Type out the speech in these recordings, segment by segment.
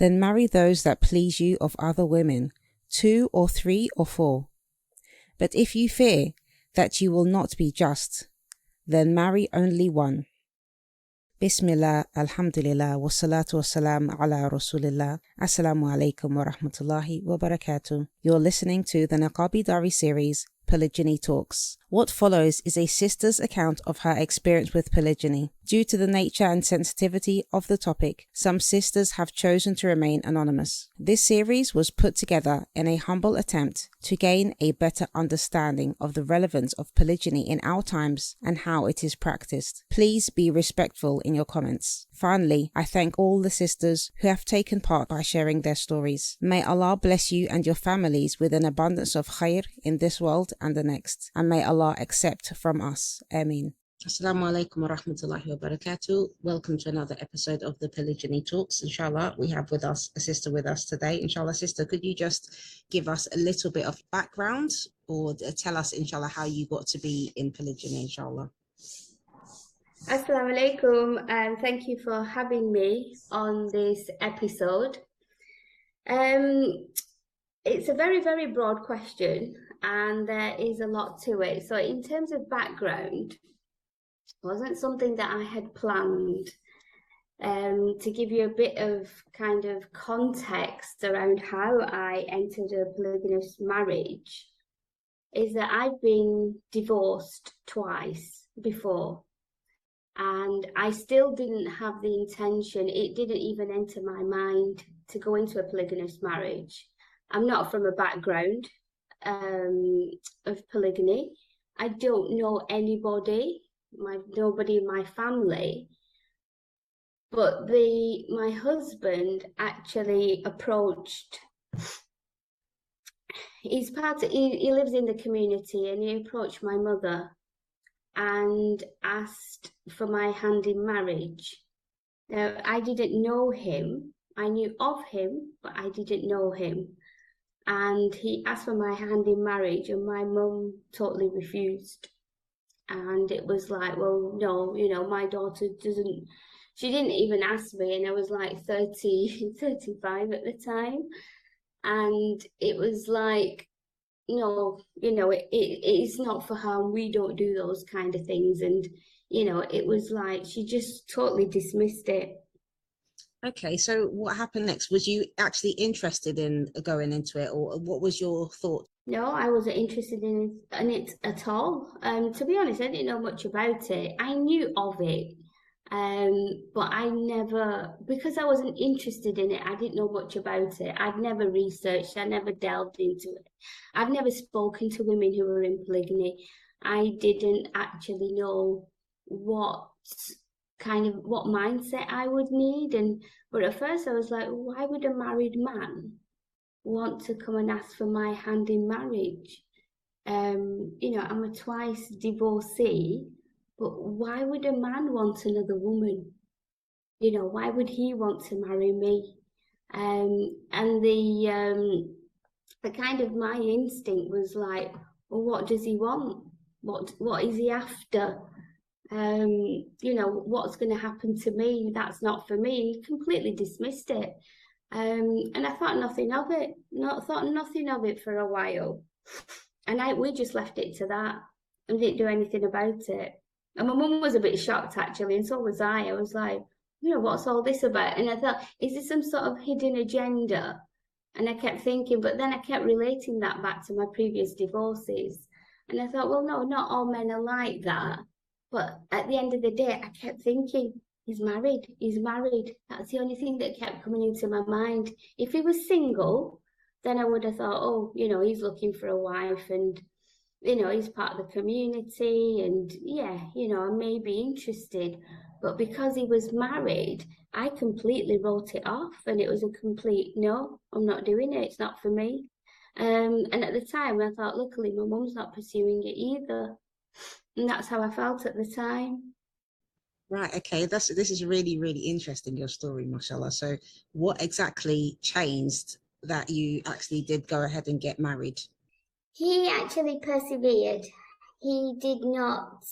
Then marry those that please you of other women, 2 or 3 or 4. But if you fear that you will not be just, then marry only one. Bismillah, alhamdulillah, wassalatu wassalam ala rasulillah. Assalamu alaikum wa rahmatullahi wa barakatuh. You're listening to the Niqabi Diary series, Polygyny Talks. What follows is a sister's account of her experience with polygyny. Due to the nature and sensitivity of the topic, some sisters have chosen to remain anonymous. This series was put together in a humble attempt to gain a better understanding of the relevance of polygyny in our times and how it is practiced. Please be respectful in your comments. Finally, I thank all the sisters who have taken part by sharing their stories. May Allah bless you and your families with an abundance of khair in this world and the next, and may Allah accept from us. Ameen. Assalamu alaikum wa rahmatullahi wa barakatuh. Welcome to another episode of the Polygyny Talks. Inshallah, we have with us a sister with us today. Inshallah, sister, could you just give us a little bit of background or tell us, inshallah, how you got to be in polygyny, inshallah? Assalamu alaikum, and thank you for having me on this episode. It's a very, very broad question, and there is a lot to it. So in terms of background, it wasn't something that I had planned. To give you a bit of kind of context around how I entered a polygynous marriage, is that I've been divorced twice before. And I still didn't have the intention, it didn't even enter my mind to go into a polygynous marriage. I'm not from a background of polygamy. I don't know anybody, nobody in my family. But my husband actually approached, he lives in the community, and he approached my mother and asked for my hand in marriage. Now, I didn't know him. I knew of him, but I didn't know him. And he asked for my hand in marriage, and my mum totally refused. And it was like, well, no, my daughter she didn't even ask me, and I was like 30, 35 at the time. And it was like, no, it's not for her, and we don't do those kind of things. And, it was like, she just totally dismissed it. Okay, so what happened next? Was you actually interested in going into it, or what was your thought? No, I wasn't interested in it at all. To be honest, I didn't know much about it. I knew of it, but I never, because I wasn't interested in it, I didn't know much about it. I'd never researched, I never delved into it. I've never spoken to women who were in polygamy. I didn't actually know what mindset I would need. But at first I was like, why would a married man want to come and ask for my hand in marriage? I'm a twice divorcee, but why would a man want another woman? Why would he want to marry me? And the kind of my instinct was like, well, what does he want? What is he after? What's going to happen to me? That's not for me. He completely dismissed it. And I thought nothing of it for a while. And we just left it to that and didn't do anything about it. And my mum was a bit shocked, actually, and so was I. I was like, what's all this about? And I thought, is this some sort of hidden agenda? And I kept thinking, but then I kept relating that back to my previous divorces. And I thought, well, no, not all men are like that. But at the end of the day, I kept thinking, he's married. That's the only thing that kept coming into my mind. If he was single, then I would have thought, oh, he's looking for a wife, and, he's part of the community, and yeah, I may be interested. But because he was married, I completely wrote it off, and it was a complete, no, I'm not doing it. It's not for me. And at the time, I thought, luckily, my mum's not pursuing it either. And that's how I felt at the time. Right, okay, this is really, really interesting, your story, mashallah. So what exactly changed that you actually did go ahead and get married? He actually persevered. He did not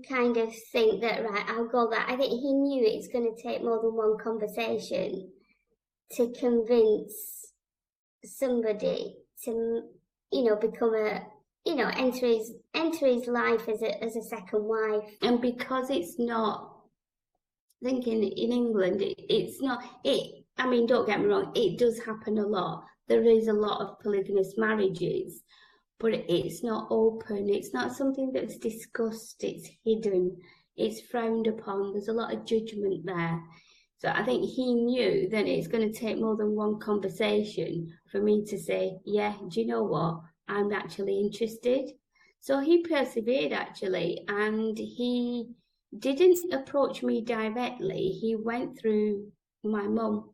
kind of think that, right, I'll go that. I think he knew it's going to take more than one conversation. to convince somebody to, become enter his life as a second wife. And because it's not, I think in England, it's not, I mean, don't get me wrong, it does happen a lot. There is a lot of polygamous marriages, but it's not open. It's not something that's discussed. It's hidden. It's frowned upon. There's a lot of judgment there. So I think he knew that it's going to take more than one conversation for me to say, yeah, do you know what? I'm actually interested. So he persevered actually, and he didn't approach me directly. He went through my mum,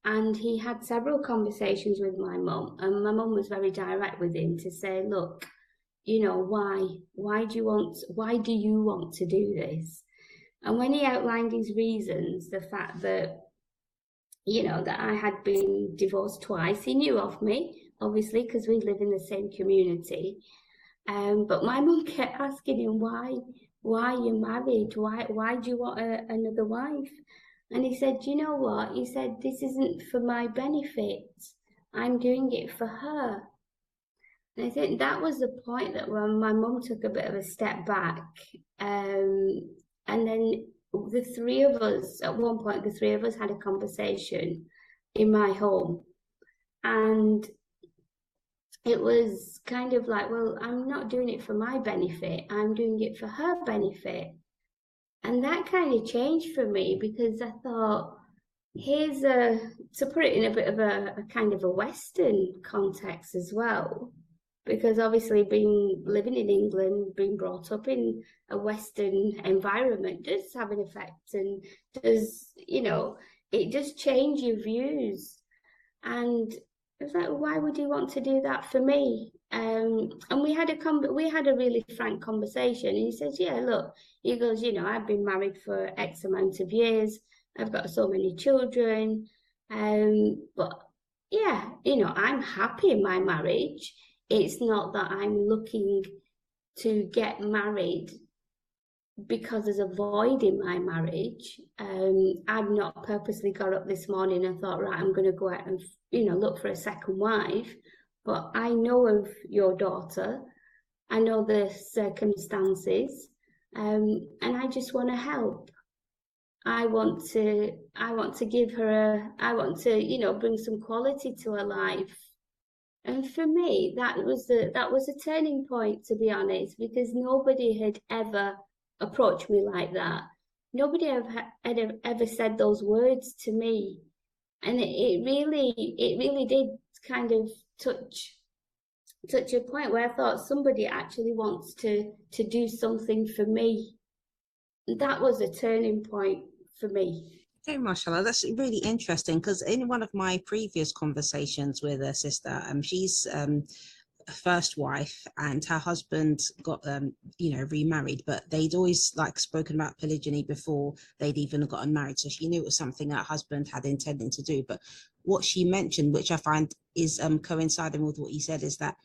and he had several conversations with my mum, and my mum was very direct with him to say, look, why do you want to do this? And when he outlined his reasons, the fact that, that I had been divorced twice, he knew of me, obviously, because we live in the same community. But my mum kept asking him, why you're married? Why do you want another wife? And he said, you know what? He said, this isn't for my benefit. I'm doing it for her. And I think that was the point that when my mum took a bit of a step back. And then the three of us, at one point, the three of us had a conversation in my home. And it was kind of like, well, I'm not doing it for my benefit. I'm doing it for her benefit. And that kind of changed for me, because I thought, to put it in a bit of a kind of a Western context as well, because obviously living in England, being brought up in a Western environment does have an effect, and does, it does change your views. And it was like, why would you want to do that for me? And we had a really frank conversation. And he says, yeah, look, he goes, I've been married for X amount of years. I've got so many children. But yeah, I'm happy in my marriage. It's not that I'm looking to get married because there's a void in my marriage. I've not purposely got up this morning and thought, right, I'm going to go out and, look for a second wife. But I know of your daughter. I know the circumstances. And I just want to help. I want to give her I want to, bring some quality to her life. And for me, that was a turning point, to be honest, because nobody had ever approached me like that. Nobody had ever said those words to me. And it really did kind of touch a point where I thought somebody actually wants to do something for me. That was a turning point for me. Okay, mashallah, that's really interesting, because in one of my previous conversations with a sister, she's a first wife, and her husband got remarried, but they'd always spoken about polygyny before they'd even gotten married, so she knew it was something her husband had intended to do. But what she mentioned, which I find is coinciding with what you said, is that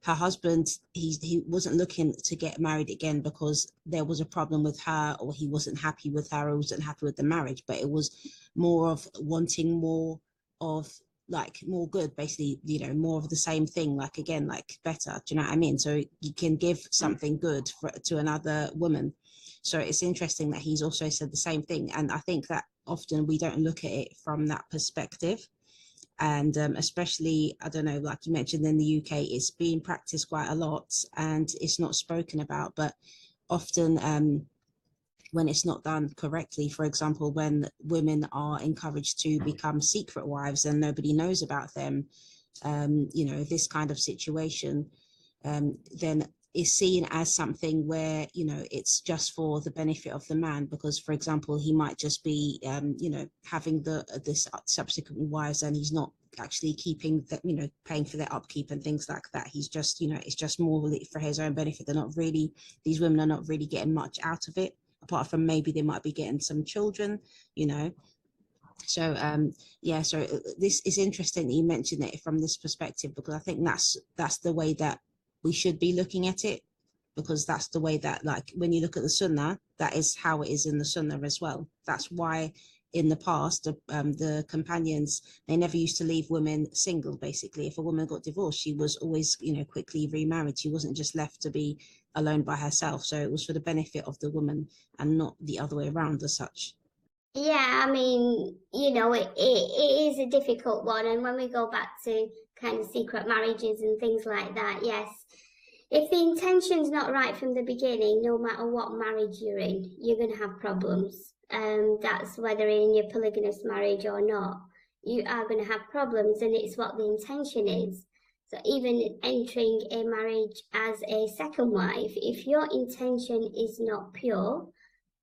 her husband, he wasn't looking to get married again because there was a problem with her, or he wasn't happy with her, or wasn't happy with the marriage, but it was more of wanting more of more good, basically, more of the same thing, better. Do you know what I mean? So you can give something good to another woman. So it's interesting that he's also said the same thing. And I think that often we don't look at it from that perspective. And especially, I don't know, like you mentioned, in the UK, it's being practiced quite a lot and it's not spoken about. But often when it's not done correctly, for example, when women are encouraged to become secret wives and nobody knows about them, this kind of situation, then is seen as something where, it's just for the benefit of the man, because, for example, he might just be, having this subsequent wives, and he's not actually keeping that, paying for their upkeep and things like that. He's just, it's just more for his own benefit. These women are not really getting much out of it, apart from maybe they might be getting some children, So so this is interesting that you mentioned it from this perspective, because I think that's the way that we should be looking at it, because that's the way that, when you look at the Sunnah, that is how it is in the Sunnah as well. That's why in the past, the companions, they never used to leave women single. Basically, if a woman got divorced, she was always, quickly remarried. She wasn't just left to be alone by herself. So it was for the benefit of the woman and not the other way around as such. Yeah, I mean, it is a difficult one. And when we go back to kind of secret marriages and things like that, yes, if the intention's not right from the beginning, no matter what marriage you're in, you're going to have problems. That's whether in your polygamous marriage or not, you are going to have problems, and it's what the intention is. So even entering a marriage as a second wife, if your intention is not pure,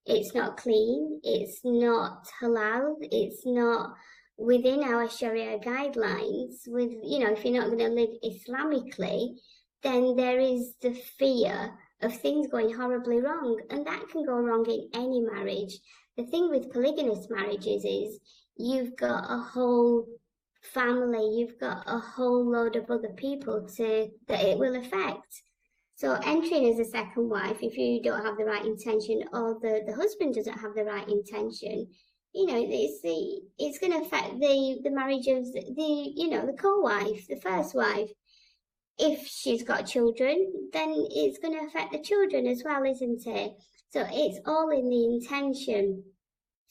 it's not clean, it's not halal, it's not within our Sharia guidelines, if you're not going to live Islamically, then there is the fear of things going horribly wrong. And that can go wrong in any marriage. The thing with polygamous marriages is you've got a whole family, you've got a whole load of other people that it will affect. So entering as a second wife, if you don't have the right intention, or the husband doesn't have the right intention, it's going to affect the marriage of the co-wife, the first wife. If she's got children, then it's going to affect the children as well, isn't it? So it's all in the intention.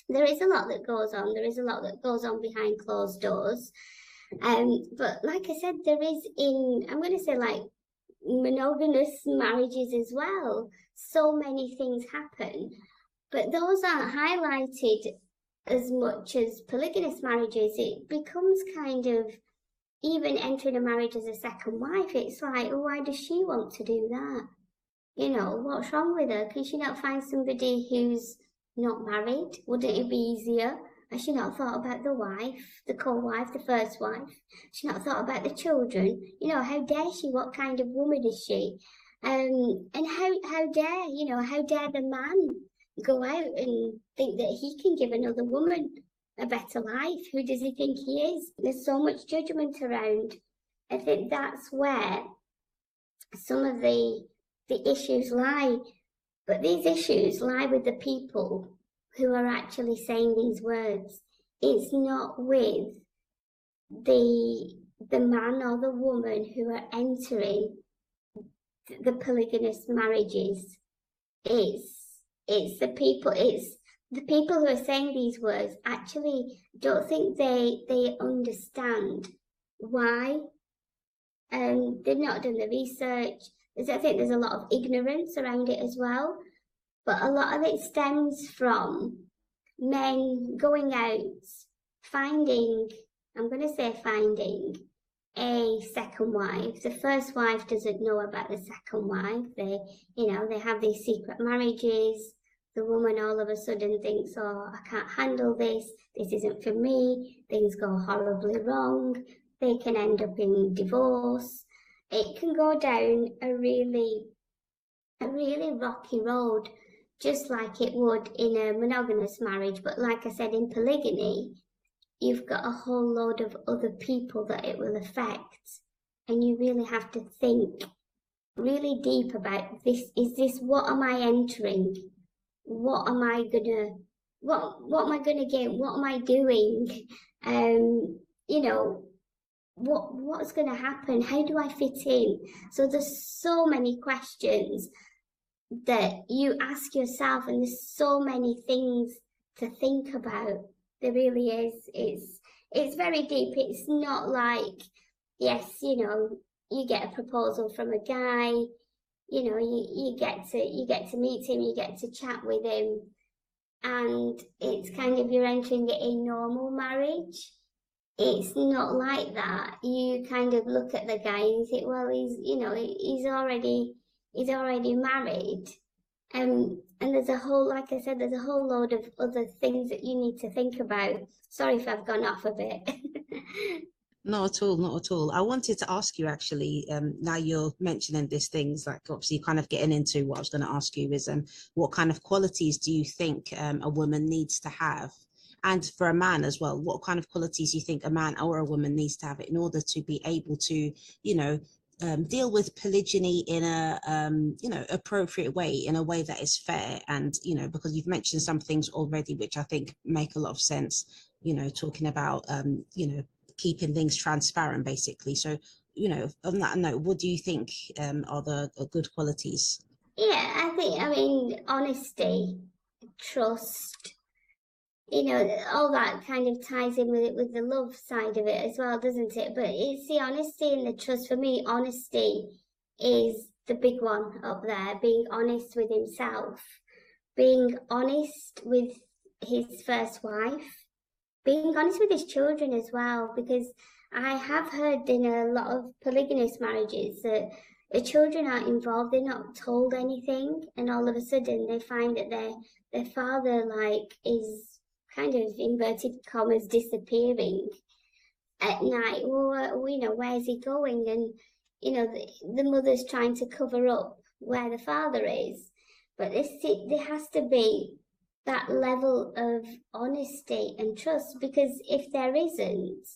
There is a lot that goes on. There is a lot that goes on behind closed doors. But like I said, there is I'm going to say, like, monogamous marriages as well. So many things happen, but those aren't highlighted as much as polygamous marriages. It becomes kind of, even entering a marriage as a second wife, it's like, oh, why does she want to do that? What's wrong with her? Can she not find somebody who's not married? Wouldn't it be easier? Has she not thought about the wife, the co-wife, the first wife? Has she not thought about the children? How dare she? What kind of woman is she? And how dare the man go out and think that he can give another woman a better life? Who does he think he is? There's so much judgment around. I think that's where some of the issues lie. But these issues lie with the people who are actually saying these words. It's not with the man or the woman who are entering the polygamous marriages. It's the people who are saying these words actually don't think they understand why. They've not done the research. I think there's a lot of ignorance around it as well. But a lot of it stems from men going out, finding a second wife. The first wife doesn't know about the second wife. They have these secret marriages. The woman all of a sudden thinks, oh, I can't handle this. This isn't for me. Things go horribly wrong. They can end up in divorce. It can go down a really rocky road, just like it would in a monogamous marriage. But like I said, in polygamy, you've got a whole load of other people that it will affect. And you really have to think really deep about this. Is this, what am I entering? What am I gonna get? What am I doing? What's gonna happen? How do I fit in? So there's so many questions that you ask yourself, and there's so many things to think about. There really is. It's very deep. It's not like, yes, you get a proposal from a guy, you get to meet him, you get to chat with him, and it's kind of, you're entering a normal marriage. It's not like that. You kind of look at the guy and think, well, he's already married. And there's a whole, like I said, there's a whole load of other things that you need to think about. Sorry if I've gone off a bit. Not at all, not at all. I wanted to ask you actually, now you're mentioning these things, like obviously kind of getting into what I was going to ask you is what kind of qualities do you think a woman needs to have? And for a man as well, what kind of qualities do you think a man or a woman needs to have in order to be able to, deal with polygyny in a appropriate way, in a way that is fair. And because you've mentioned some things already which I think make a lot of sense, talking about keeping things transparent, basically. So on that note, what do you think are the good qualities? Yeah, I mean, honesty, trust, all that kind of ties in with it, with the love side of it as well, doesn't it? But it's the honesty and the trust. For me, honesty is the big one up there, being honest with himself, being honest with his first wife, being honest with his children as well, because I have heard in a lot of polygynous marriages that the children aren't involved, they're not told anything, and all of a sudden they find that their father is kind of inverted commas disappearing at night. Well, where's he going? And the mother's trying to cover up where the father is, but there has to be that level of honesty and trust, because if there isn't,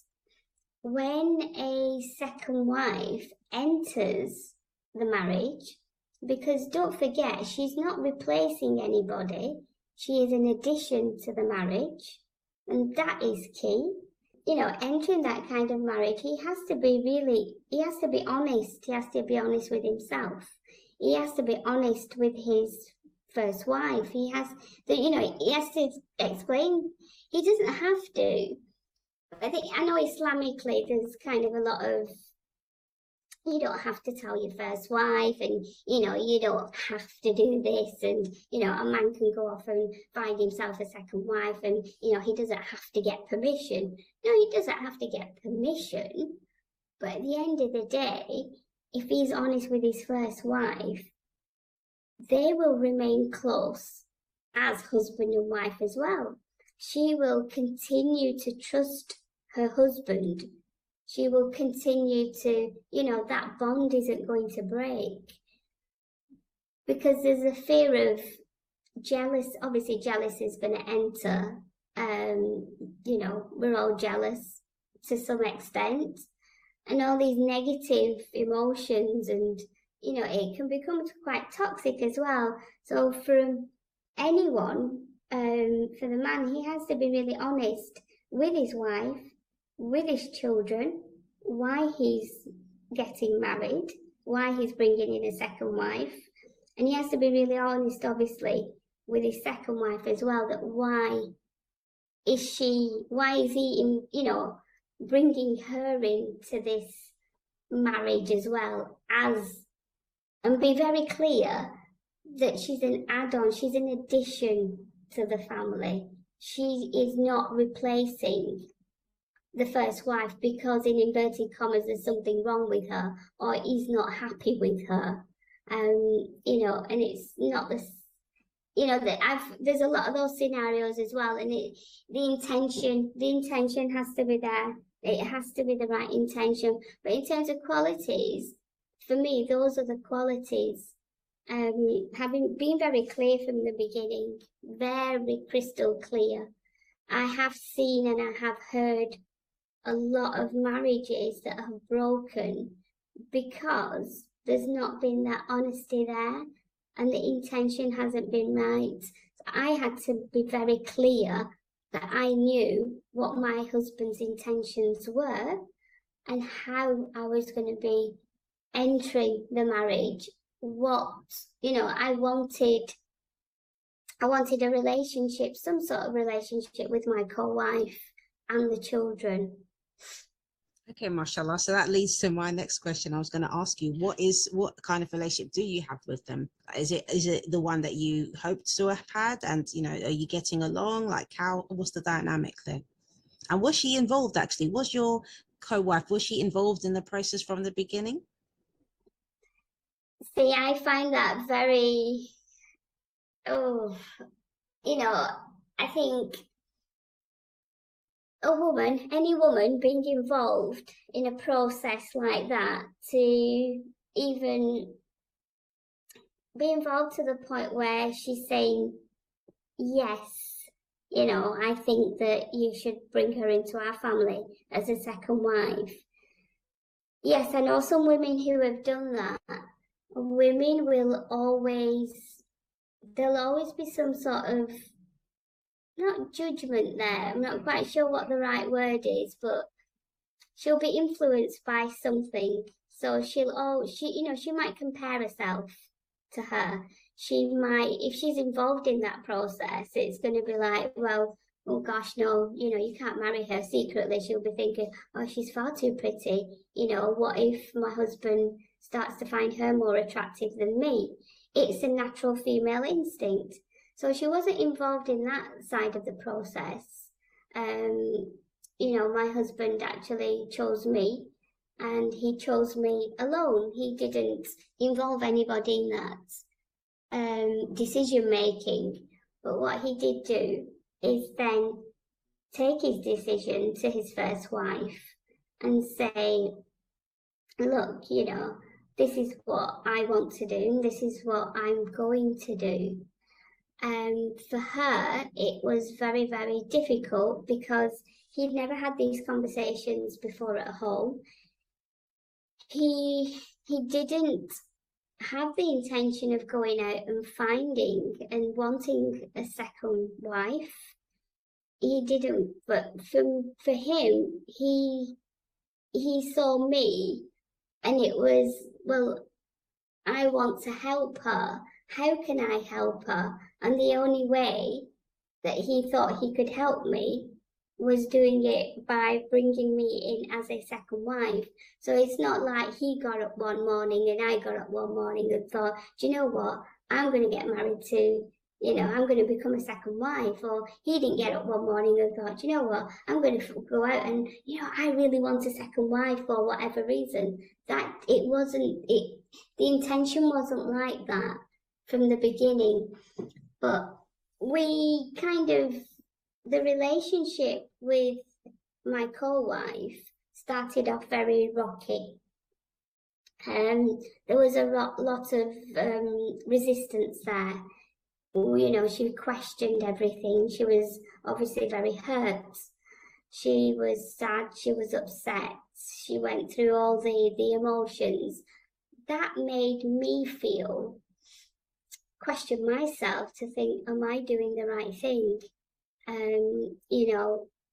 when a second wife enters the marriage, because don't forget, she's not replacing anybody, she is an addition to the marriage, and that is key. Entering that kind of marriage, he has to be honest. He has to be honest with himself. He has to be honest with his first wife. He has to explain. He doesn't have to. I know Islamically there's kind of a lot of, you don't have to tell your first wife, and you don't have to do this, and a man can go off and find himself a second wife, and he doesn't have to get permission. No, he doesn't have to get permission, but at the end of the day, if he's honest with his first wife, they will remain close as husband and wife as well. She will continue to trust her husband. She will continue to, that bond isn't going to break. Because there's a fear of obviously jealousy is going to enter. We're all jealous to some extent. And all these negative emotions, and, it can become quite toxic as well. So for anyone, for the man, he has to be really honest with his wife, with his children, why he's getting married, why he's bringing in a second wife. And he has to be really honest, obviously, with his second wife as well, that why is he, bringing her into this marriage as well, and be very clear that she's an add-on, she's an addition to the family. She is not replacing the first wife because, in inverted commas, there's something wrong with her, or he's not happy with her. And it's not this, there's a lot of those scenarios as well. And the intention has to be there. It has to be the right intention. But in terms of qualities, for me, those are the qualities. Been very clear from the beginning, very crystal clear. I have seen and I have heard a lot of marriages that have broken because there's not been that honesty there, and the intention hasn't been right. So I had to be very clear that I knew what my husband's intentions were and how I was going to be entering the marriage. I wanted a relationship, some sort of relationship with my co-wife and the children. Okay, mashallah. So that leads to my next question. I was going to ask you, what kind of relationship do you have with them? Is it the one that you hoped to have had? And, are you getting along? What's the dynamic there? And was she involved, actually? Was your co-wife, was she involved in the process from the beginning? See, I find that very, I think any woman being involved in a process like that, to even be involved to the point where she's saying, yes, I think that you should bring her into our family as a second wife. Yes, I know some women who have done that. Women will always, there'll always be some sort of, not judgment there. I'm not quite sure what the right word is, but she'll be influenced by something. So she might compare herself to her. She might, if she's involved in that process, it's going to be like, well, oh gosh, no, you can't marry her secretly. She'll be thinking, oh, she's far too pretty. What if my husband starts to find her more attractive than me? It's a natural female instinct. So she wasn't involved in that side of the process. Um, my husband actually chose me and he chose me alone. He didn't involve anybody in that decision making. But what he did do is then take his decision to his first wife and say, look, this is what I want to do, and this is what I'm going to do. And for her, it was very, very difficult because he'd never had these conversations before at home. He didn't have the intention of going out and finding and wanting a second wife. He didn't, but for him, he saw me and it was, well, I want to help her. How can I help her? And the only way that he thought he could help me was doing it by bringing me in as a second wife. So it's not like he got up one morning and I got up one morning and thought, do you know what? I'm going to get married to, I'm going to become a second wife. Or he didn't get up one morning and thought, do you know what? I'm going to go out and, I really want a second wife for whatever reason. That it wasn't, the intention wasn't like that from the beginning. But we the relationship with my co-wife started off very rocky. There was a lot of resistance there. She questioned everything. She was obviously very hurt. She was sad. She was upset. She went through all the emotions. That made me question myself to think, am I doing the right thing?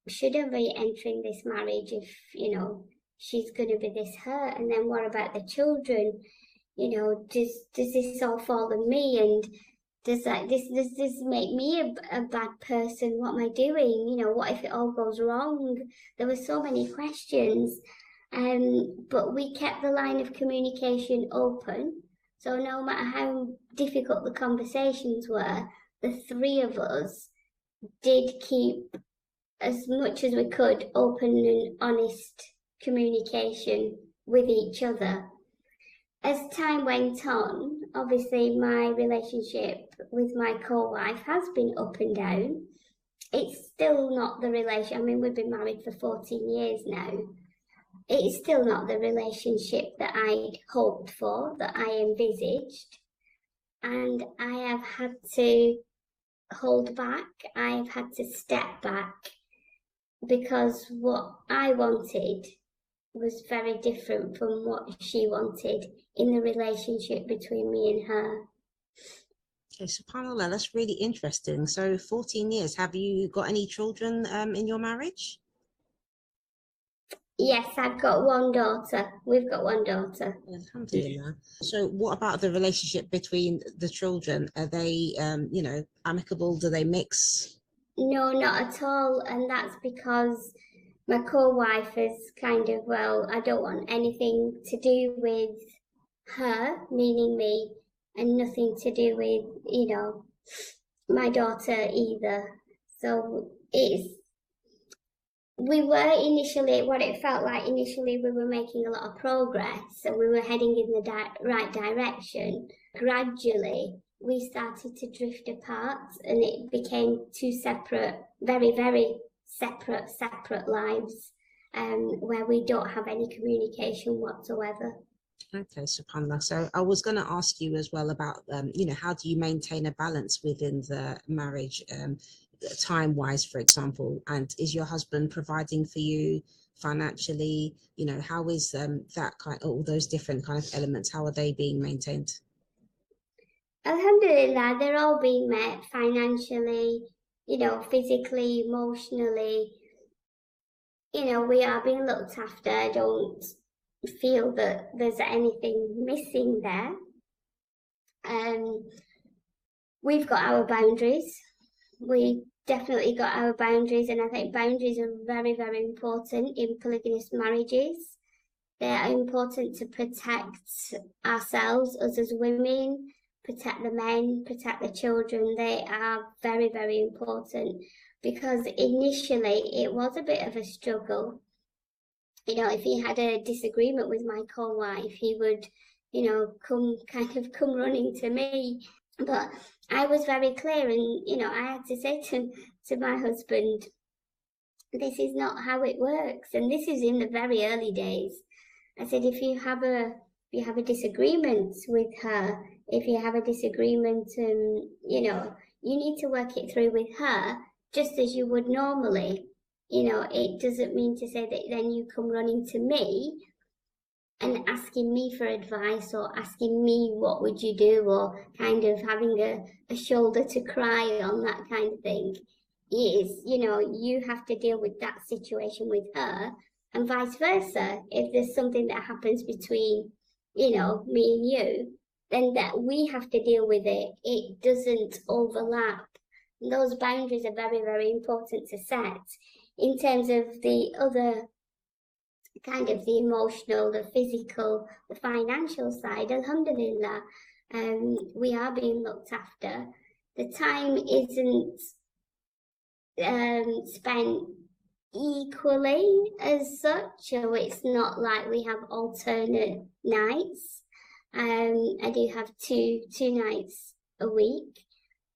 Should I be entering this marriage if, she's going to be this hurt? And then what about the children? Does this all fall on me? And does this make me a bad person? What am I doing? What if it all goes wrong? There were so many questions. But we kept the line of communication open. So no matter how difficult the conversations were, the three of us did keep as much as we could open and honest communication with each other. As time went on, obviously my relationship with my co-wife has been up and down. It's still not the relation. I mean, we've been married for 14 years now. It's still not the relationship that I'd hoped for, that I envisaged. And I have had to hold back. I've had to step back because what I wanted was very different from what she wanted in the relationship between me and her. Okay, subhanAllah, that's really interesting. So 14 years, have you got any children in your marriage? Yes, I've got one daughter. We've got one daughter. Alhamdulillah. So what about the relationship between the children? Are they, amicable? Do they mix? No, not at all. And that's because my co-wife is kind of, well, I don't want anything to do with her, meaning me, and nothing to do with, my daughter either. So we were initially, what it felt like initially, we were making a lot of progress and we were heading in the right direction. Gradually, we started to drift apart and it became two separate, very, very separate lives where we don't have any communication whatsoever. Okay, subhanAllah. So I was going to ask you as well about, how do you maintain a balance within the marriage, time-wise, for example, and is your husband providing for you financially? How is that all those different kind of elements, how are they being maintained? Alhamdulillah, they're all being met financially, physically, emotionally. We are being looked after. I don't feel that there's anything missing there. We've got our boundaries. We definitely got our boundaries, and I think boundaries are very, very important in polygamous marriages. They are important to protect ourselves, us as women, protect the men, protect the children. They are very, very important, because initially it was a bit of a struggle. If he had a disagreement with my co-wife, he would, come running to me. But I was very clear, and I had to say to my husband, this is not how it works. And this is in the very early days. I said, if you have a disagreement with her, if you have a disagreement, you need to work it through with her, just as you would normally. It doesn't mean to say that then you come running to me and asking me for advice, or asking me what would you do, or kind of having a shoulder to cry on, that kind of thing. You have to deal with that situation with her, and vice versa. If there's something that happens between, me and you, then that we have to deal with it. It doesn't overlap. Those boundaries are very, very important to set. In terms of the other kind of the emotional, the physical, the financial side, alhamdulillah, we are being looked after. The time isn't spent equally as such, so it's not like we have alternate nights. I do have two nights a week,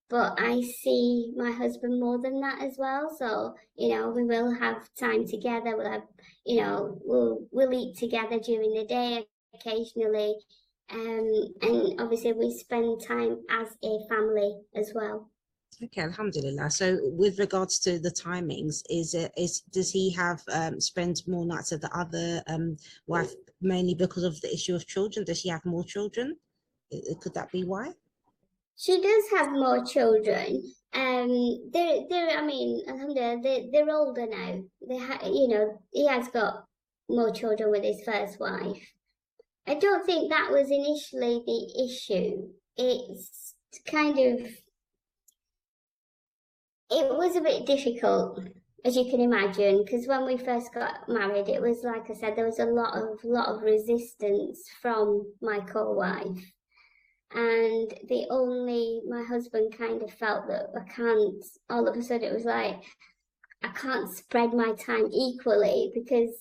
but I see my husband more than that as well. So, we will have time together. We'll have, we'll eat together during the day occasionally. And obviously we spend time as a family as well. Okay, alhamdulillah. So with regards to the timings, does he have spend more nights with the other wife, mainly because of the issue of children? Does she have more children? Could that be why? She does have more children. I mean, alhamdulillah, they're older now. He has got more children with his first wife. I don't think that was initially the issue. It's kind of, it was a bit difficult, as you can imagine, because when we first got married, it was, like I said, there was a lot of resistance from my co-wife. And my husband kind of felt that all of a sudden it was like, I can't spread my time equally, because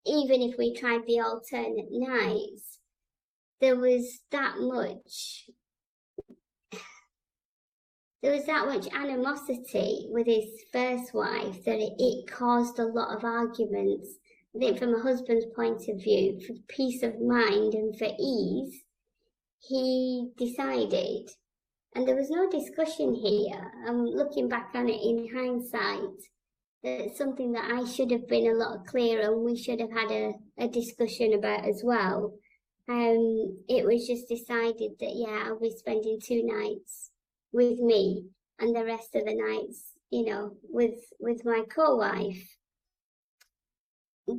even if we tried the alternate nights, there was that much animosity with his first wife that it caused a lot of arguments. I think from a husband's point of view, for peace of mind and for ease, he decided, and there was no discussion here, looking back on it in hindsight, that's something that I should have been a lot clearer, and we should have had a discussion about as well. It was just decided that, yeah, I'll be spending 2 nights with me, and the rest of the nights, with my co-wife.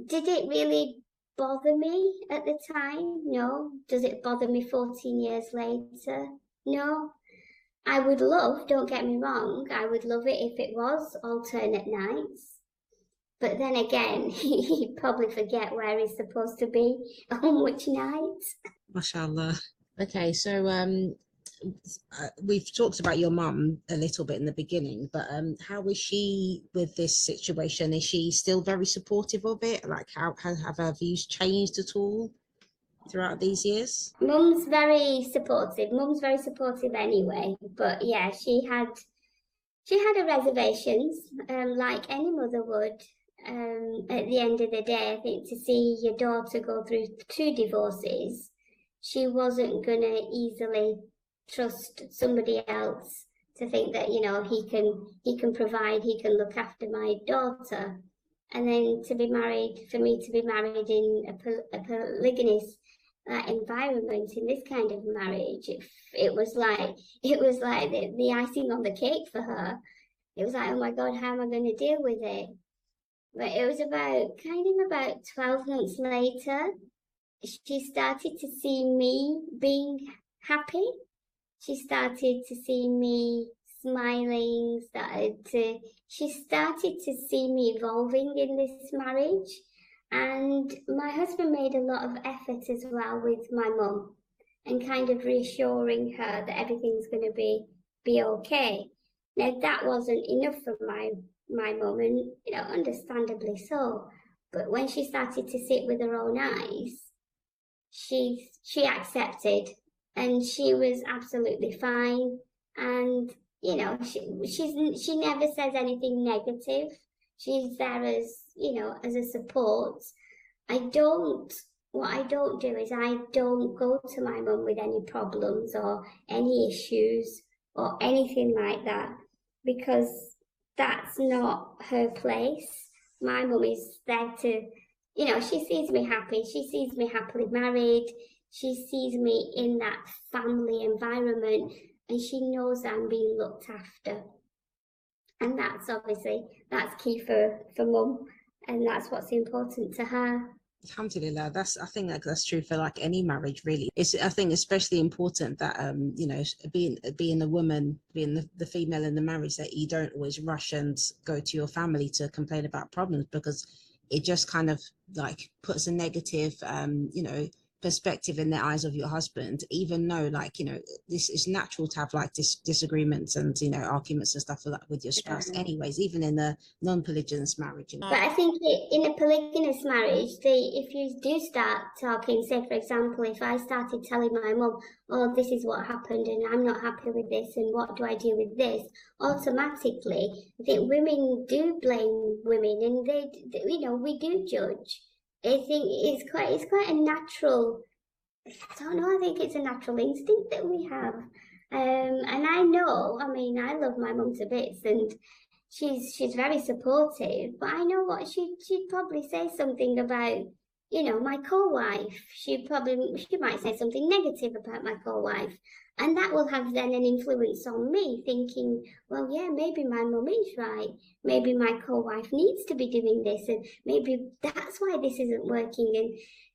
Did it really bother me at the time? No. Does it bother me 14 years later? No. I would love, don't get me wrong, I would love it if it was alternate nights. But then again, he'd probably forget where he's supposed to be on which night. MashaAllah. Okay, so we've talked about your mum a little bit in the beginning, but how is she with this situation? Is she still very supportive of it? Like, how have her views changed at all throughout these years? Mum's very supportive. Mum's very supportive anyway, but yeah, she had her reservations, like any mother would. At the end of the day, I think to see your daughter go through 2 divorces, she wasn't gonna easily trust somebody else to think that he can provide, he can look after my daughter. and then to be married, for me to be married in a polygynous environment, in this kind of marriage, it was like the icing on the cake for her. It was like, oh my God, how am I going to deal with it? But it was about 12 months later, she started to see me being happy. She started to see me smiling, she started to see me evolving in this marriage. And my husband made a lot of effort as well with my mum and kind of reassuring her that everything's going to be okay. Now that wasn't enough for my mum, and understandably so. But when she started to see it with her own eyes, she accepted, and she was absolutely fine. And she never says anything negative. She's there as a support. What I don't do is I don't go to my mum with any problems or any issues or anything like that, because that's not her place. My mum is there to, she sees me happy. She sees me happily married. She sees me in that family environment, and she knows I'm being looked after. And that's key for mum, and that's what's important to her. Alhamdulillah, I think that's true for like any marriage, really. I think especially important that being a woman, being the female in the marriage, that you don't always rush and go to your family to complain about problems, because it just kind of like puts a negative perspective in the eyes of your husband, even though this is natural to have like disagreements and arguments and stuff like that with your spouse anyways, even in a non-polygynous marriage. But I think in a polygynous marriage, if you do start talking, say for example, if I started telling my mum, oh, this is what happened and I'm not happy with this and what do I do with this, automatically I think women do blame women, and they we do judge. I think it's quite a natural, I don't know, I think it's a natural instinct that we have. And I know, I mean, I love my mum to bits, and she's very supportive, but I know what she'd probably say something about, my co-wife. She might say something negative about my co-wife, and that will have then an influence on me, thinking, well, yeah, maybe my mum is right. Maybe my co-wife needs to be doing this, and maybe that's why this isn't working.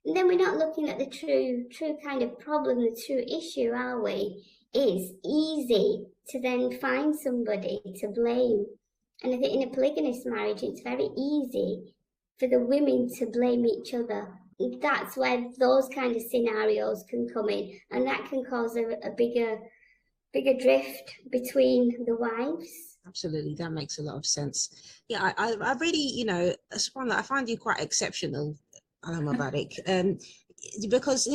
And then we're not looking at the true kind of problem, the true issue, are we? It's easy to then find somebody to blame. And I think in a polygynous marriage, it's very easy for the women to blame each other. That's where those kind of scenarios can come in, and that can cause a bigger drift between the wives. Absolutely, that makes a lot of sense. Yeah, I really, I find you quite exceptional, Mubarak, because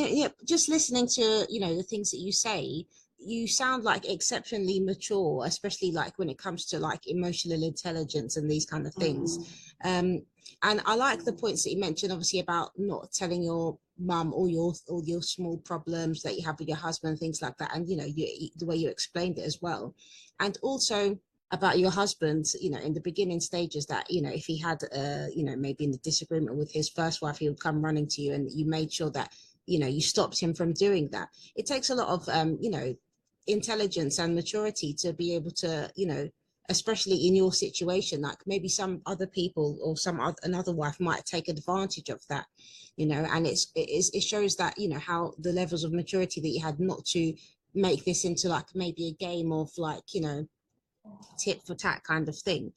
just listening to the things that you say, you sound like exceptionally mature, especially like when it comes to like emotional intelligence and these kind of things. And I like the points that you mentioned, obviously, about not telling your mum all your small problems that you have with your husband, things like that, and the way you explained it as well. And also about your husband, in the beginning stages, that if he had maybe in the disagreement with his first wife, he would come running to you, and you made sure that you stopped him from doing that. It takes a lot of intelligence and maturity to be able to especially in your situation, like maybe some other people or another wife might take advantage of that, and it shows that how the levels of maturity that you had, not to make this into like maybe a game of like tit for tat kind of thing.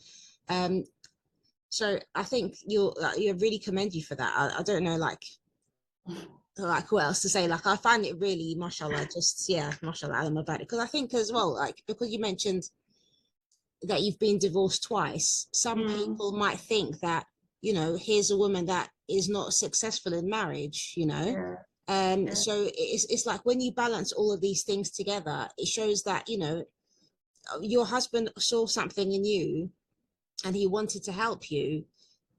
So I think you really commend you for that. I don't know like what else to say. Like I find it really, mashallah, mashallah alam about it, because I think as well, like because you mentioned that you've been divorced twice, some people might think that here's a woman that is not successful in marriage, so it's like when you balance all of these things together, it shows that your husband saw something in you and he wanted to help you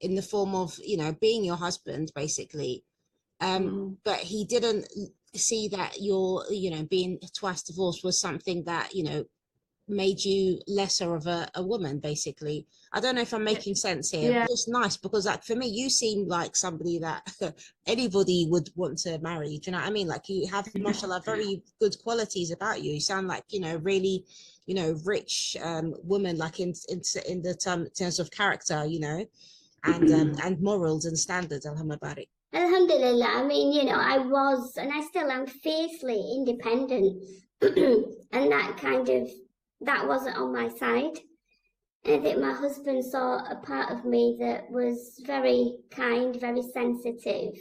in the form of being your husband basically, but he didn't see that your being twice divorced was something that made you lesser of a woman, basically. I don't know if I'm making sense here, but it's nice because, like, for me, you seem like somebody that anybody would want to marry. Do you know what I mean? Like, you have, mashallah, very good qualities about you. You sound like, really, rich woman, like in the terms of character, and morals and standards. Alhamdulillah. Alhamdulillah. I mean, I was, and I still am fiercely independent. And that wasn't on my side. And I think my husband saw a part of me that was very kind, very sensitive,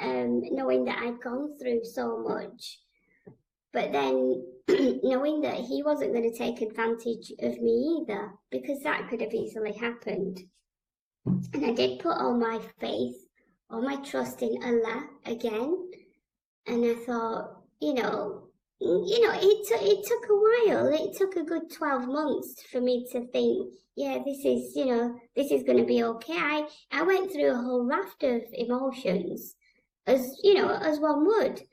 knowing that I'd gone through so much. But then knowing that he wasn't going to take advantage of me either, because that could have easily happened. And I did put all my faith, all my trust in Allah again. And I thought, it took a while. It took a good 12 months for me to think, yeah, this is going to be okay. I went through a whole raft of emotions, as one would.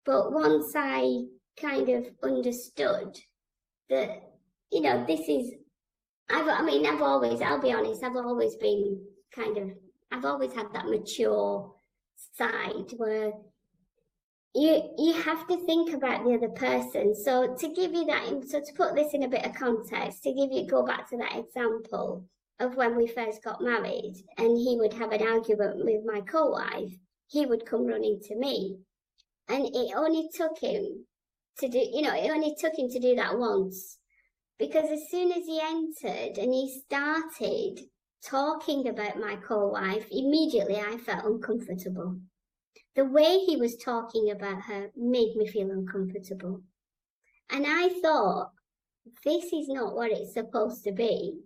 But once I kind of understood that, this is, I'll be honest, I've always had that mature side where you have to think about the other person. So to put this in a bit of context, go back to that example of when we first got married and he would have an argument with my co-wife, he would come running to me. And it only took him to do that once. Because as soon as he entered and he started talking about my co-wife, immediately I felt uncomfortable. The way he was talking about her made me feel uncomfortable. And I thought, this is not what it's supposed to be.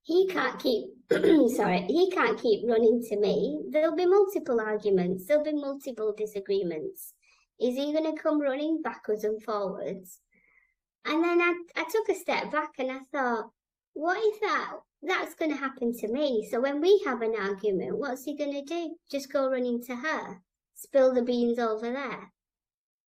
He can't keep running to me. There'll be multiple arguments. There'll be multiple disagreements. Is he going to come running backwards and forwards? And then I took a step back and I thought, what if that's going to happen to me? So when we have an argument, what's he going to do? Just go running to her, spill the beans over there.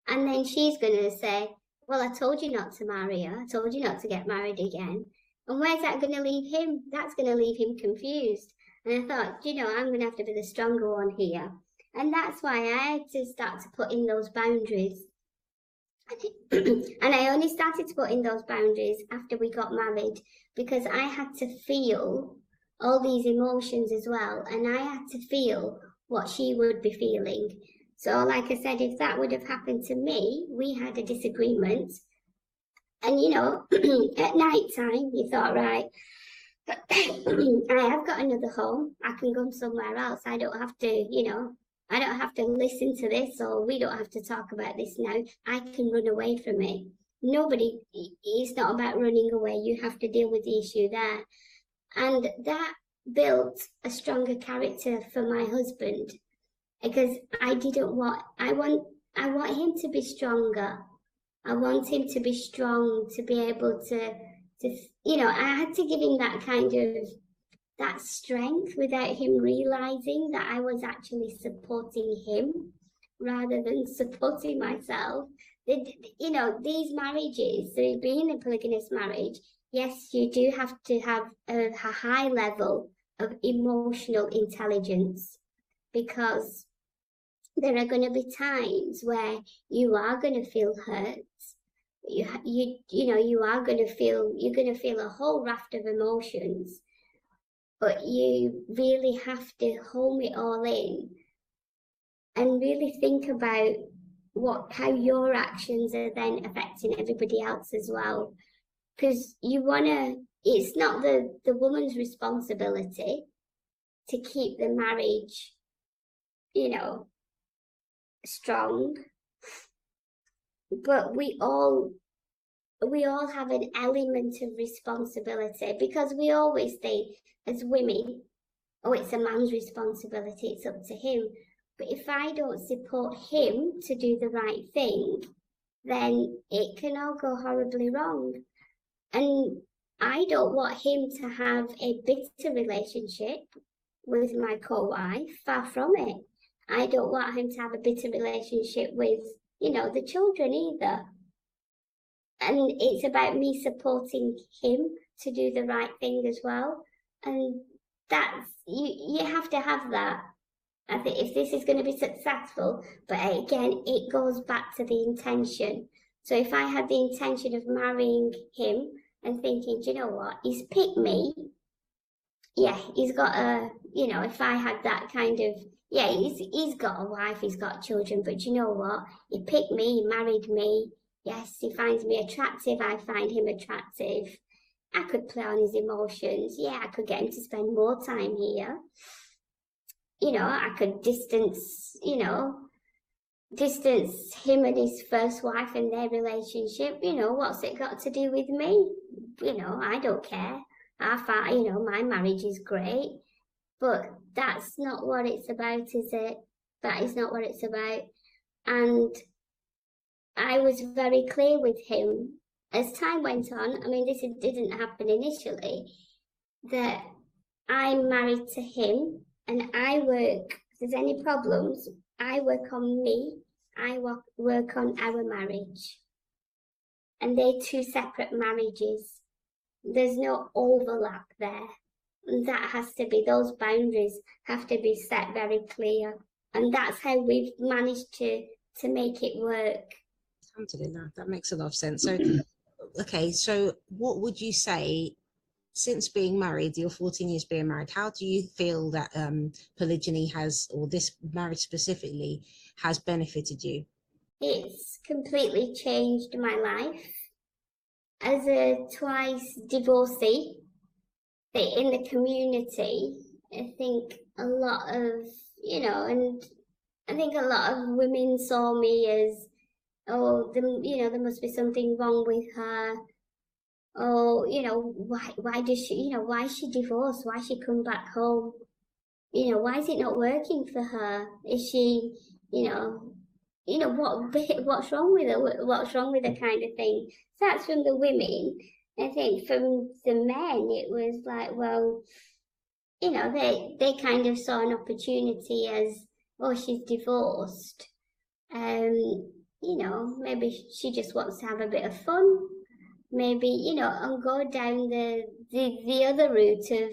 And then she's going to say, well, I told you not to marry her. I told you not to get married again. And where's that going to leave him? That's going to leave him confused. And I thought, I'm going to have to be the stronger one here. And that's why I had to start to put in those boundaries. And I only started to put in those boundaries after we got married, because I had to feel all these emotions as well. And I had to feel what she would be feeling. So like I said, if that would have happened to me, we had a disagreement. And, at night time, you thought, right, I have got another home. I can go somewhere else. I don't have to listen to this, or we don't have to talk about this now. I can run away from it. It's not about running away. You have to deal with the issue there. And that built a stronger character for my husband, because I want him to be stronger. I want him to be strong, to be able to I had to give him that strength without him realizing that I was actually supporting him rather than supporting myself. These marriages, so being a polygamous marriage, yes, you do have to have a high level of emotional intelligence, because there are going to be times where you are going to feel hurt. You're going to feel a whole raft of emotions, but you really have to home it all in and really think about how your actions are then affecting everybody else as well. Because it's not the woman's responsibility to keep the marriage, strong. But we all have an element of responsibility, because we always think as women, oh, it's a man's responsibility, it's up to him. But if I don't support him to do the right thing, then it can all go horribly wrong. And I don't want him to have a bitter relationship with my co-wife, far from it. I don't want him to have a bitter relationship with, the children either. and it's about me supporting him to do the right thing as well. And that's, you have to have that. I think if this is going to be successful, but again, it goes back to the intention. So if I had the intention of marrying him and thinking, do you know what, he's picked me, yeah, he's got a, you know, if I had that kind of, yeah, he's got a wife, he's got children, but you know what, he picked me, he married me, yes, he finds me attractive, I find him attractive. I could play on his emotions. Yeah, I could get him to spend more time here. You know, I could distance him and his first wife and their relationship. You know, what's it got to do with me? You know, I don't care. My marriage is great, but that's not what it's about, is it? That is not what it's about. And I was very clear with him as time went on. I mean, this didn't happen initially, that I'm married to him and I work, if there's any problems, I work on me, I work on our marriage. And they're two separate marriages. There's no overlap there. And that has to be, those boundaries have to be set very clear. And that's how we've managed to make it work. Alhamdulillah, that makes a lot of sense. So, okay, so what would you say, since being married, you're 14 years being married, how do you feel that polygyny has, or this marriage specifically, has benefited you? It's completely changed my life. As a twice divorcee in the community, I think a lot of, and I think a lot of women saw me as, oh, there must be something wrong with her. Oh, why does she, why is she divorced? Why she come back home? Why is it not working for her? Is she, what's wrong with her? What's wrong with her, kind of thing. So that's from the women. I think from the men, it was like, well, they kind of saw an opportunity as, oh, she's divorced. Maybe she just wants to have a bit of fun. Maybe, and go down the other route of,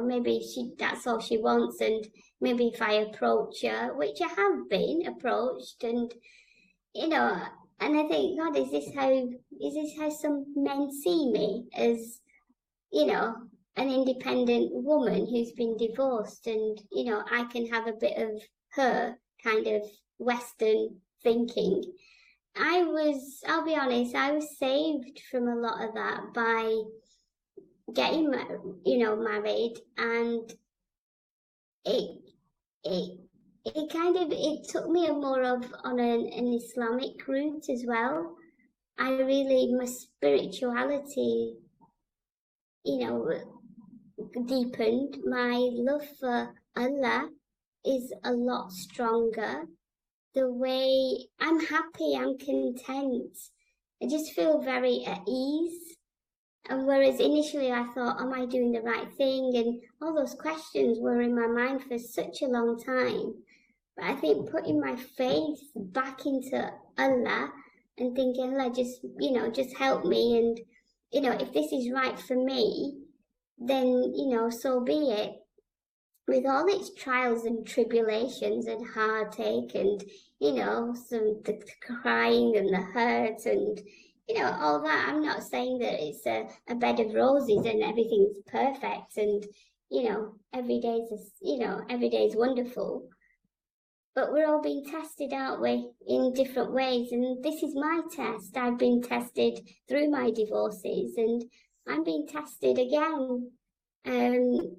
maybe that's all she wants, and maybe if I approach her, which I have been approached, and and I think, God, is this how some men see me, as an independent woman who's been divorced, and I can have a bit of her kind of Western thinking. I'll be honest, I was saved from a lot of that by getting married, and it took me more on an Islamic route as well. My spirituality, deepened. My love for Allah is a lot stronger. The way I'm happy, I'm content. I just feel very at ease. And whereas initially I thought, am I doing the right thing? And all those questions were in my mind for such a long time. But I think putting my faith back into Allah and thinking, Allah, just help me. And, if this is right for me, then, so be it. With all its trials and tribulations and heartache and, the crying and the hurt and, all that, I'm not saying that it's a bed of roses and everything's perfect and, every day's wonderful. But we're all being tested, aren't we, in different ways? And this is my test. I've been tested through my divorces, and I'm being tested again. And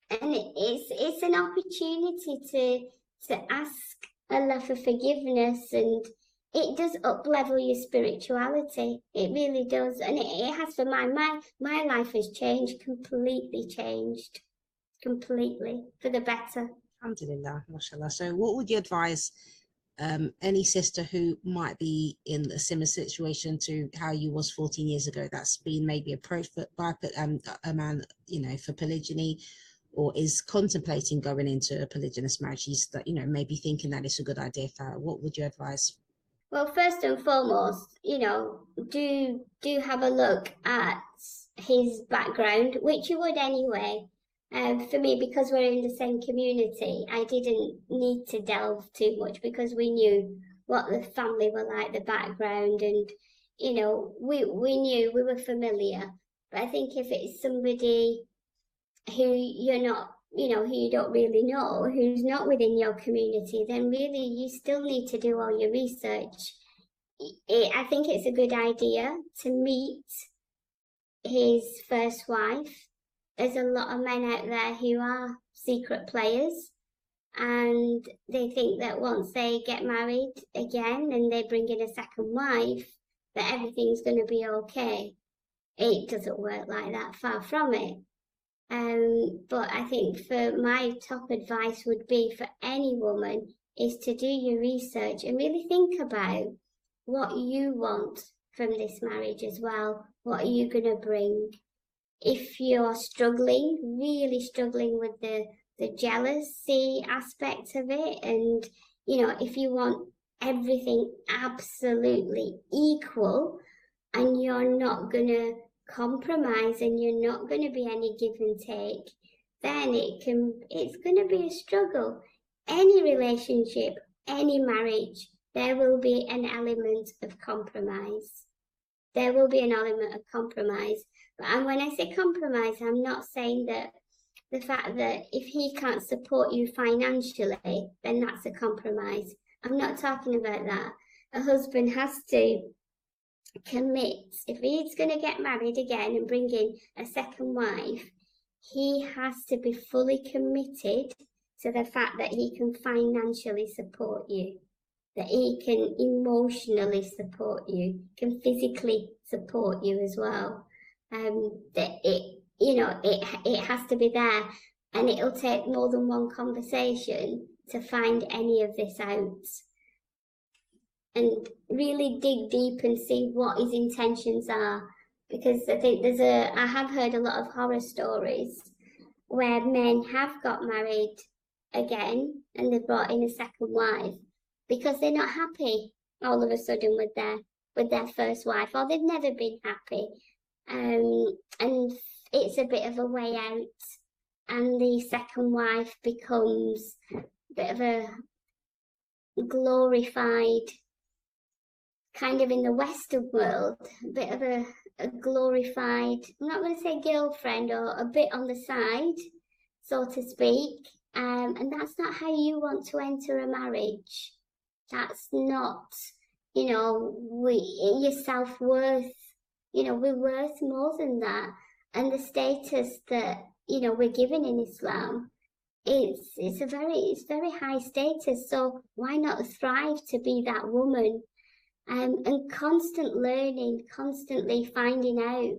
it's an opportunity to ask Allah for forgiveness, and it does up-level your spirituality. It really does, and it has for my life has changed, completely for the better. Alhamdulillah, mashallah. So what would you advise any sister who might be in a similar situation to how you was 14 years ago, that's been maybe approached by a man, for polygyny, or is contemplating going into a polygynous marriage? He's maybe thinking that it's a good idea for her. What would you advise? Well, first and foremost, do have a look at his background, which you would anyway. For me, because we're in the same community, I didn't need to delve too much because we knew what the family were like, the background, and we knew, we were familiar. But I think if it's somebody who you're not, who you don't really know, who's not within your community, then really you still need to do all your research. I think it's a good idea to meet his first wife. There's a lot of men out there who are secret players, and they think that once they get married again and they bring in a second wife, that everything's going to be okay. It doesn't work like that, far from it. But I think for my top advice would be for any woman is to do your research and really think about what you want from this marriage as well. What are you going to bring? If you're struggling, really struggling with the jealousy aspect of it, and if you want everything absolutely equal and you're not going to compromise and you're not going to be any give and take, then it's going to be a struggle. Any relationship, any marriage, there will be an element of compromise. There will be an element of compromise. And when I say compromise, I'm not saying that the fact that if he can't support you financially, then that's a compromise. I'm not talking about that. A husband has to commit. If he's going to get married again and bring in a second wife, he has to be fully committed to the fact that he can financially support you, that he can emotionally support you, can physically support you as well. That it has to be there, and it'll take more than one conversation to find any of this out. And really dig deep and see what his intentions are, because I think I have heard a lot of horror stories where men have got married again and they've brought in a second wife because they're not happy all of a sudden with their first wife, or they've never been happy, and it's a bit of a way out, and the second wife becomes a bit of a glorified, kind of in the Western world, a bit of a glorified, I'm not going to say girlfriend, or a bit on the side, so to speak. And that's not how you want to enter a marriage. That's not, your self-worth. We're worth more than that. And the status that, we're given in Islam, it's very high status. So why not thrive to be that woman? And constant learning, constantly finding out,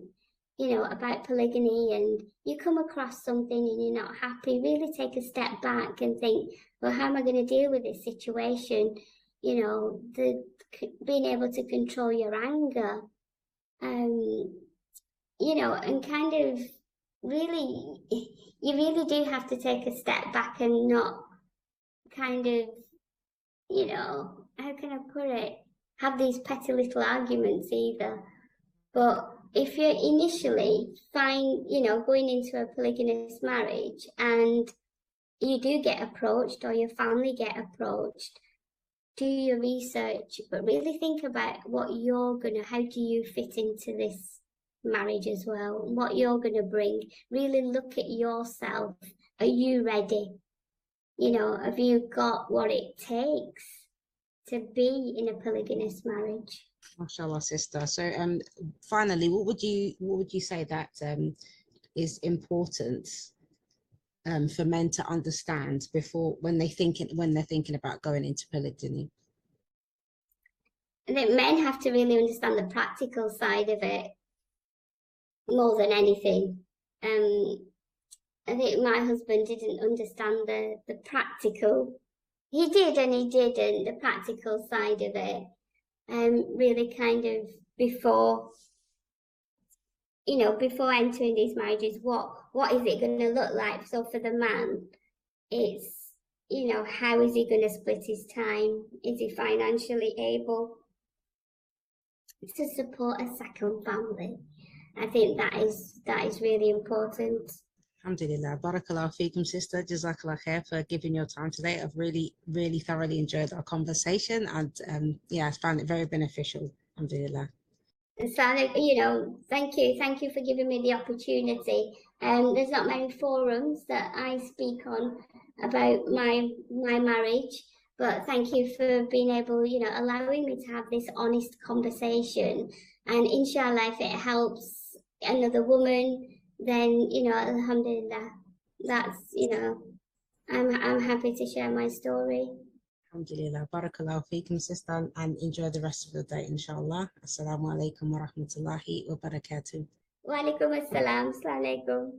about polygyny, and you come across something and you're not happy, really take a step back and think, well, how am I going to deal with this situation? Being able to control your anger, and kind of really, you really do have to take a step back and not kind of, how can I put it? Have these petty little arguments either. But if you're initially going into a polygynous marriage and you do get approached, or your family get approached, do your research, but really think about how do you fit into this marriage as well, what you're going to bring. Really look at yourself. Are you ready? Have you got what it takes to be in a polygynous marriage? Mashallah, sister. So, finally, what would you say that is important for men to understand when they're thinking about going into polygyny? I think men have to really understand the practical side of it more than anything. I think my husband didn't understand the practical. He did and he didn't, the practical side of it. Really kind of before entering these marriages, what is it going to look like? So for the man, it's, how is he going to split his time? Is he financially able? to support a second family. I think that is really important. Alhamdulillah. Barakallahu feekum, sister. Jazakallah khair for giving your time today. I've really, really thoroughly enjoyed our conversation, and I found it very beneficial. Alhamdulillah. So, thank you for giving me the opportunity. There's not many forums that I speak on about my marriage, but thank you for being able, allowing me to have this honest conversation. And inshallah, if it helps another woman, then alhamdulillah, that's I'm happy to share my story. Alhamdulillah. Barakallahu feekum, sister, and enjoy the rest of the day, inshallah. Assalamu alaikum wa rahmatullahi wa barakatuh. Wa alaikum assalam. Assalamu alaikum.